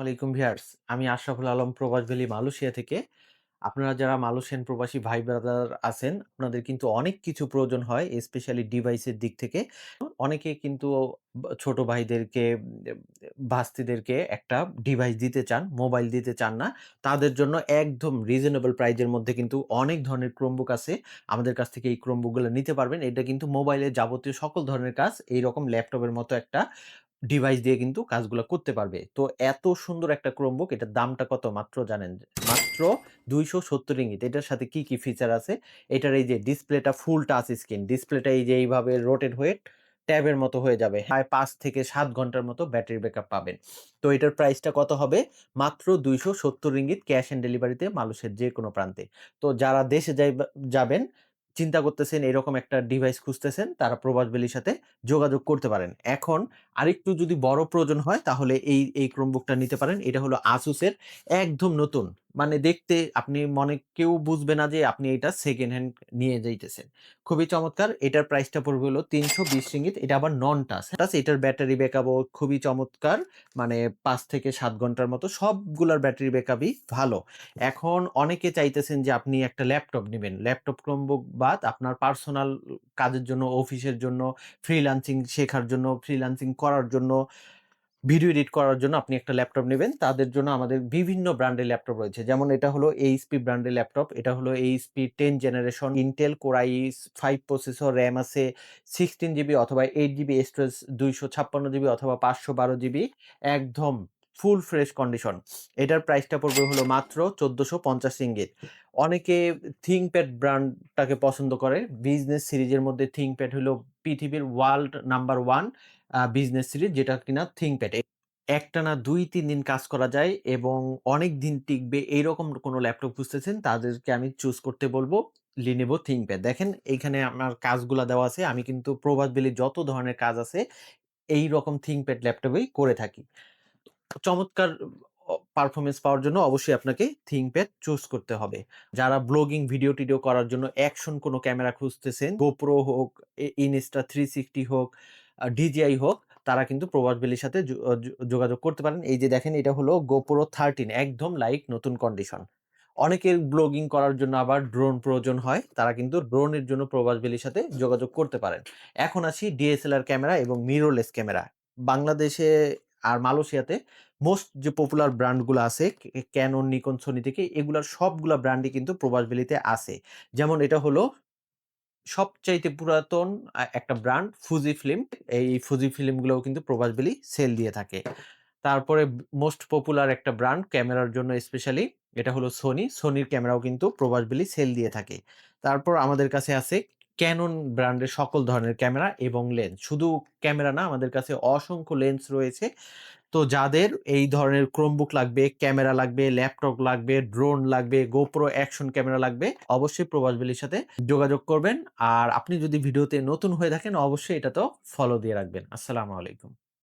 আলাইকুম ভিউয়ার্স। আমি আশরাফুল আলম প্রবাস ভ্যালি মালয়েশিয়া থেকে। আপনারা যারা মালয়েশিয়ান প্রবাসী ভাই ব্রাদার আছেন, আপনাদের কিন্তু অনেক কিছু প্রয়োজন হয় স্পেশালি ডিভাইসের দিক থেকে। অনেকে কিন্তু ছোট ভাইদেরকে, ভাস্তিদেরকে একটা ডিভাইস দিতে চান, মোবাইল দিতে চান না। তাদের জন্য একদম রিজনেবল প্রাইজের মধ্যে কিন্তু অনেক ধরনের Chromebook আছে। আমাদের কাছ থেকে এই Chromebook গুলো নিতে পারবেন। এটা কিন্তু মোবাইলের যাবতীয় সকল ধরনের কাজ এইরকম ল্যাপটপের মতো একটা ডিভাইস দিয়ে কিন্তু কাজগুলা করতে পারবে। তো এত সুন্দর একটা Chromebook, এটার দামটা কত মাত্র জানেন? মাত্র ৳২৭০। এটার সাথে কি, কি ফিচার আছে? এটার এই যে ডিসপ্লেটা ফুল টাচ স্ক্রিন। ডিসপ্লেটা এই যে এইভাবে রোটেট হয়ে ট্যাবের মতো হয়ে যাবে। প্রায় ৫ থেকে ৭ ঘন্টার মতো ব্যাটারি ব্যাকআপ পাবেন। তো এটার প্রাইসটা কত হবে? মাত্র ৳২৭০ ক্যাশ অন ডেলিভারিতে মালয়েশিয়ার যেকোনো প্রান্তে। তো যারা দেশে যাবেন, চিন্তা করতেছেন এরকম একটা ডিভাইস খুঁজতেছেন, তারা প্রবাস ভ্যালির সাথে যোগাযোগ করতে পারেন। এখন আরেকটু যদি বড় প্রয়োজন হয় তাহলে এই Chromebookটা নিতে পারেন। এটা হলো Asus এর একদম নতুন। মানে দেখতে আপনি কেউ বুঝবে না যে আপনি এটা সেকেন্ড হ্যান্ড নিয়ে যাইতেছেন। খুবই চমৎকার। এটার প্রাইসটা পড়বে হলো ৳৩২০। এটা আবার নন টাচ। টাচ এটার ব্যাটারি ব্যাকআপও খুবই চমৎকার। মানে ৫ থেকে ৭ ঘন্টার মতো সবগুলার ব্যাটারি ব্যাকআপই ভালো। এখন অনেকে চাইতেছেন যে আপনি একটা ল্যাপটপ নিবেন। ল্যাপটপ Chromebook বাদ আপনার পার্সোনাল কাজের জন্য, অফিসের জন্য, ফ্রিল্যান্সিং শেখার জন্য, ফ্রিল্যান্সিং করার জন্য, ভিডিও এডিট করার জন্য আপনি একটা ল্যাপটপ নিবেন। তাদের জন্য আমাদের বিভিন্ন ব্র্যান্ডের ল্যাপটপ রয়েছে। যেমন এটা হলো এইচপি ব্র্যান্ডের ল্যাপটপ। এটা হলো HP 10 generation Intel Core i5 processor, RAM আছে 16 জিবি অথবা 8 জিবি স্টোরেজ, 256 জিবি অথবা 512 জিবি। একদম ফুল ফ্রেশ কন্ডিশন। এটার প্রাইসটা পড়বে হলো মাত্র ৳১৪৫০। অনেকে ThinkPad ব্র্যান্ডটাকে পছন্দ করে। বিজনেস সিরিজের মধ্যে ThinkPad হলো পৃথিবীর ওয়ার্ল্ড নাম্বার 1 বিজনেস সিরিজ, যেটা কিনা ThinkPad। একটানা ২-৩ দিন কাজ করা যায় এবং অনেক দিন টিকবে এইরকম কোনো ল্যাপটপ খুঁজতেছেন, তাদেরকে আমি চুজ করতে বলব Lenovo ThinkPad। দেখেন এইখানে আমার কাজগুলা দেওয়া আছে। আমি কিন্তু প্রবাস ভ্যালির যত ধরনের কাজ আছে এইরকম ThinkPad ল্যাপটপেই করে থাকি। চমৎকার পারফরম্যান্স পাওয়ার জন্য অবশ্যই আপনাকে ThinkPad চুজ করতে হবে। যারা ব্লগিং, ভিডিও-টিডিও করার জন্য অ্যাকশন কোনো ক্যামেরা খুঁজতেছেন, GoPro হোক, Insta360 হোক, DJI হোক, তারা কিন্তু প্রবাস ভ্যালির সাথে যোগাযোগ করতে পারেন। এই যে দেখেন, এটা হলো GoPro 13, একদম লাইক নতুন কন্ডিশন। অনেকের ব্লগিং করার জন্য আবার ড্রোন প্রয়োজন হয়, তারা কিন্তু ড্রোনের জন্য প্রবাস ভ্যালির সাথে যোগাযোগ করতে পারেন। এখন আসি DSLR ক্যামেরা এবং মিররলেস ক্যামেরা। বাংলাদেশে আর মালয়েশিয়াতে মোস্ট যে পপুলার ব্র্যান্ডগুলো আছে, Canon, Nikon, Sony থেকে, এগুলার সবগুলা ব্র্যান্ডই কিন্তু প্রবাস ভ্যালিতে আছে। যেমন এটা হলো সবচাইতে পুরাতন একটা ব্র্যান্ড Fujifilm। এই Fujifilm গুলোও কিন্তু প্রবাস ভ্যালি সেল দিয়ে থাকে। তারপরে মোস্ট পপুলার একটা ব্র্যান্ড ক্যামেরার জন্য স্পেশালি, এটা হলো Sony। Sonyর ক্যামেরাও কিন্তু প্রবাস ভ্যালি সেল দিয়ে থাকে। তারপর আমাদের কাছে আছে Canon ব্র্যান্ডের সকল ধরনের ক্যামেরা এবং লেন্স। শুধু ক্যামেরা না, আমাদের কাছে অসংখ্য লেন্স রয়েছে। তো যাদের এই ধরনের Chromebook লাগবে, ক্যামেরা লাগবে, ল্যাপটপ লাগবে, ড্রোন লাগবে, GoPro অ্যাকশন ক্যামেরা লাগবে, অবশ্যই প্রবাস ভ্যালির সাথে যোগাযোগ করবেন। আর আপনি যদি ভিডিওতে নতুন হয়ে থাকেন, অবশ্যই এটাতেও ফলো দিয়ে রাখবেন। আসসালামু আলাইকুম।